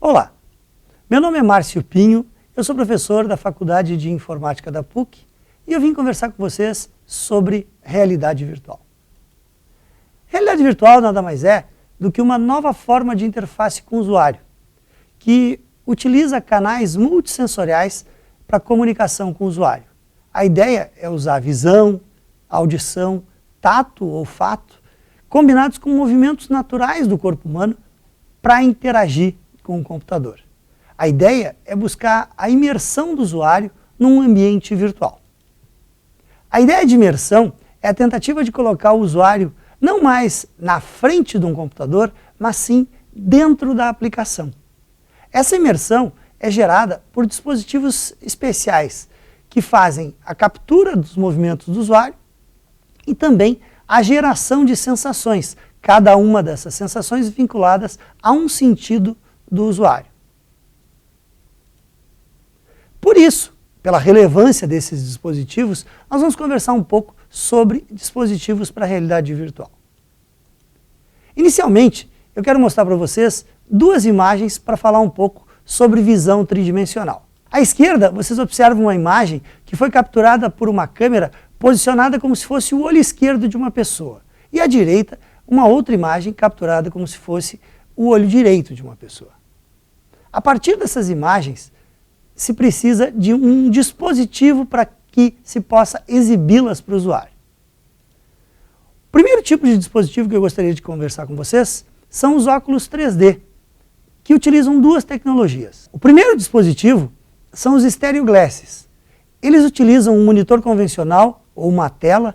Olá, meu nome é Márcio Pinho, eu sou professor da Faculdade de Informática da PUC e eu vim conversar com vocês sobre realidade virtual. Realidade virtual nada mais é do que uma nova forma de interface com o usuário, que utiliza canais multissensoriais para comunicação com o usuário. A ideia é usar visão, audição, tato, olfato, combinados com movimentos naturais do corpo humano para interagir com o computador. A ideia é buscar a imersão do usuário num ambiente virtual. A ideia de imersão é a tentativa de colocar o usuário não mais na frente de um computador, mas sim dentro da aplicação. Essa imersão é gerada por dispositivos especiais que fazem a captura dos movimentos do usuário e também a geração de sensações, cada uma dessas sensações vinculadas a um sentido do usuário. Por isso, pela relevância desses dispositivos, nós vamos conversar um pouco sobre dispositivos para realidade virtual. Inicialmente, eu quero mostrar para vocês duas imagens para falar um pouco sobre visão tridimensional. À esquerda, vocês observam uma imagem que foi capturada por uma câmera posicionada como se fosse o olho esquerdo de uma pessoa. E à direita, uma outra imagem capturada como se fosse o olho direito de uma pessoa. A partir dessas imagens, se precisa de um dispositivo para que se possa exibi-las para o usuário. O primeiro tipo de dispositivo que eu gostaria de conversar com vocês são os óculos 3D, que utilizam duas tecnologias. O primeiro dispositivo são os Stereo Glasses. Eles utilizam um monitor convencional ou uma tela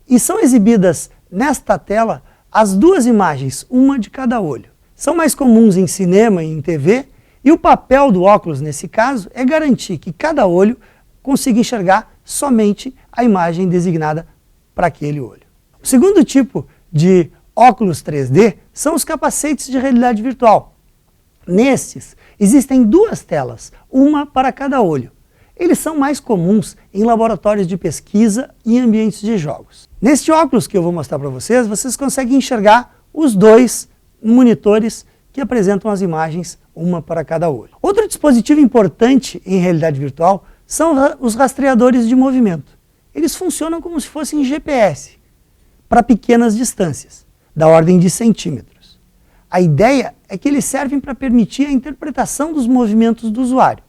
e são exibidas nesta tela as duas imagens, uma de cada olho. São mais comuns em cinema e em TV, e o papel do óculos, nesse caso, é garantir que cada olho consiga enxergar somente a imagem designada para aquele olho. O segundo tipo de óculos 3D são os capacetes de realidade virtual. Nesses, existem duas telas, uma para cada olho. Eles são mais comuns em laboratórios de pesquisa e ambientes de jogos. Neste óculos que eu vou mostrar para vocês, vocês conseguem enxergar os dois monitores que apresentam as imagens, uma para cada olho. Outro dispositivo importante em realidade virtual são os rastreadores de movimento. Eles funcionam como se fossem GPS, para pequenas distâncias, da ordem de centímetros. A ideia é que eles servem para permitir a interpretação dos movimentos do usuário.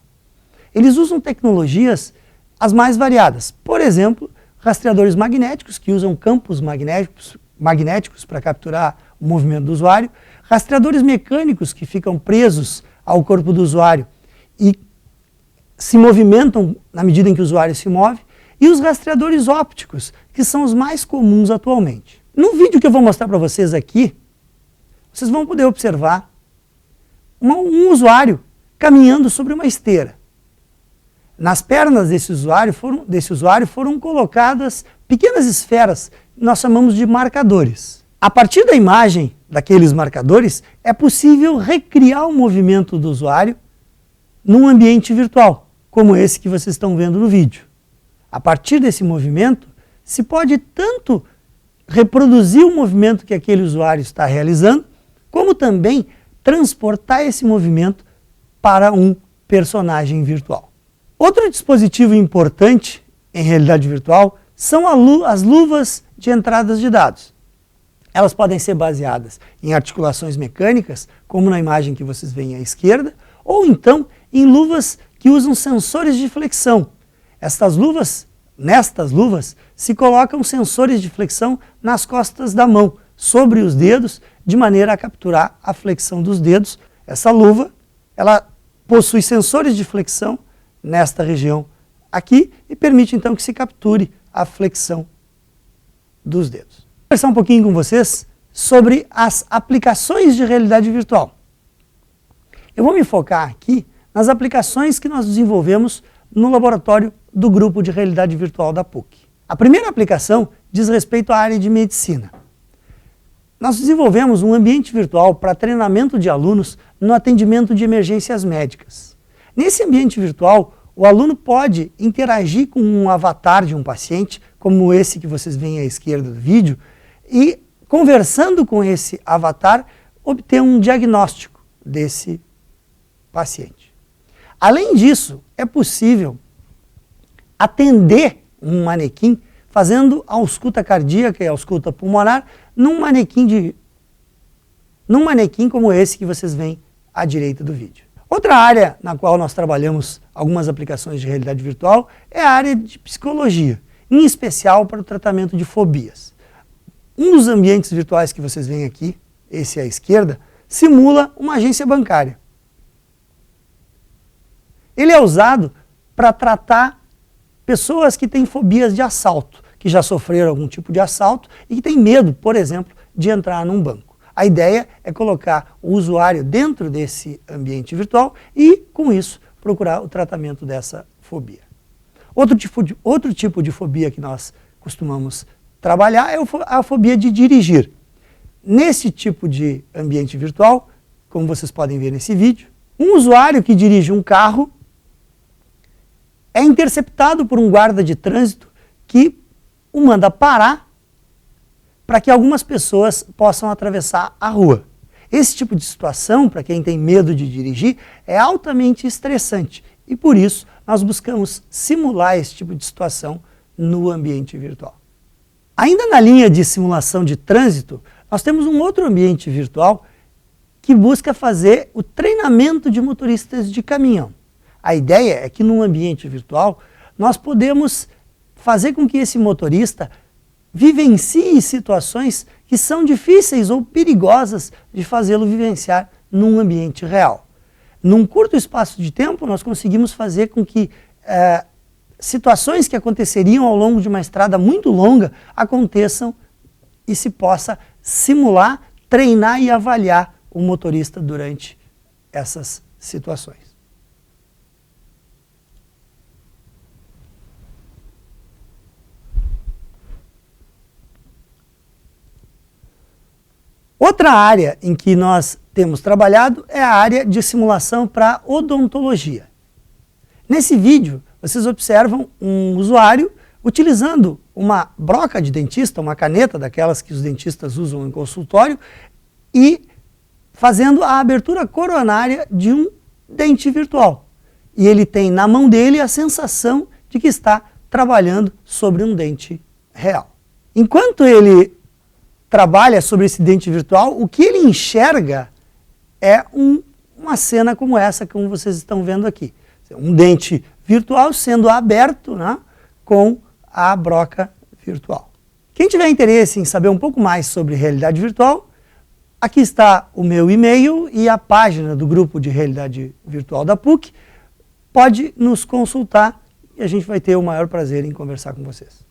Eles usam tecnologias as mais variadas, por exemplo, rastreadores magnéticos, que usam campos magnéticos para capturar o movimento do usuário, rastreadores mecânicos que ficam presos ao corpo do usuário e se movimentam na medida em que o usuário se move, e os rastreadores ópticos, que são os mais comuns atualmente. No vídeo que eu vou mostrar para vocês aqui, vocês vão poder observar um usuário caminhando sobre uma esteira. Nas pernas desse usuário foram colocadas pequenas esferas, que nós chamamos de marcadores. A partir da imagem daqueles marcadores, é possível recriar o movimento do usuário num ambiente virtual, como esse que vocês estão vendo no vídeo. A partir desse movimento, se pode tanto reproduzir o movimento que aquele usuário está realizando, como também transportar esse movimento para um personagem virtual. Outro dispositivo importante em realidade virtual são as luvas de entradas de dados. Elas podem ser baseadas em articulações mecânicas, como na imagem que vocês veem à esquerda, ou então em luvas que usam sensores de flexão. Nestas luvas, se colocam sensores de flexão nas costas da mão, sobre os dedos, de maneira a capturar a flexão dos dedos. Essa luva, ela possui sensores de flexão nesta região aqui e permite então que se capture a flexão dos dedos. Vou conversar um pouquinho com vocês sobre as aplicações de realidade virtual. Eu vou me focar aqui nas aplicações que nós desenvolvemos no laboratório do grupo de realidade virtual da PUC. A primeira aplicação diz respeito à área de medicina. Nós desenvolvemos um ambiente virtual para treinamento de alunos no atendimento de emergências médicas. Nesse ambiente virtual, o aluno pode interagir com um avatar de um paciente, como esse que vocês veem à esquerda do vídeo, e conversando com esse avatar, obter um diagnóstico desse paciente. Além disso, é possível atender um manequim fazendo a ausculta cardíaca e a ausculta pulmonar num manequim como esse que vocês veem à direita do vídeo. Outra área na qual nós trabalhamos algumas aplicações de realidade virtual é a área de psicologia, em especial para o tratamento de fobias. Um dos ambientes virtuais que vocês veem aqui, esse à esquerda, simula uma agência bancária. Ele é usado para tratar pessoas que têm fobias de assalto, que já sofreram algum tipo de assalto e que têm medo, por exemplo, de entrar num banco. A ideia é colocar o usuário dentro desse ambiente virtual e, com isso, procurar o tratamento dessa fobia. Outro tipo de fobia que nós costumamos trabalhar é a fobia de dirigir. Nesse tipo de ambiente virtual, como vocês podem ver nesse vídeo, um usuário que dirige um carro é interceptado por um guarda de trânsito que o manda parar para que algumas pessoas possam atravessar a rua. Esse tipo de situação, para quem tem medo de dirigir, é altamente estressante e por isso nós buscamos simular esse tipo de situação no ambiente virtual. Ainda na linha de simulação de trânsito, nós temos um outro ambiente virtual que busca fazer o treinamento de motoristas de caminhão. A ideia é que num ambiente virtual nós podemos fazer com que esse motorista vivencie situações que são difíceis ou perigosas de fazê-lo vivenciar num ambiente real. Num curto espaço de tempo nós conseguimos fazer com que situações que aconteceriam ao longo de uma estrada muito longa aconteçam e se possa simular, treinar e avaliar o motorista durante essas situações. Outra área em que nós temos trabalhado é a área de simulação para odontologia. Nesse vídeo, vocês observam um usuário utilizando uma broca de dentista, uma caneta daquelas que os dentistas usam em consultório, e fazendo a abertura coronária de um dente virtual. E ele tem na mão dele a sensação de que está trabalhando sobre um dente real. Enquanto ele trabalha sobre esse dente virtual, o que ele enxerga é uma cena como essa, como vocês estão vendo aqui. Um dente virtual sendo aberto, né, com a broca virtual. Quem tiver interesse em saber um pouco mais sobre realidade virtual, aqui está o meu e-mail e a página do grupo de realidade virtual da PUC. Pode nos consultar e a gente vai ter o maior prazer em conversar com vocês.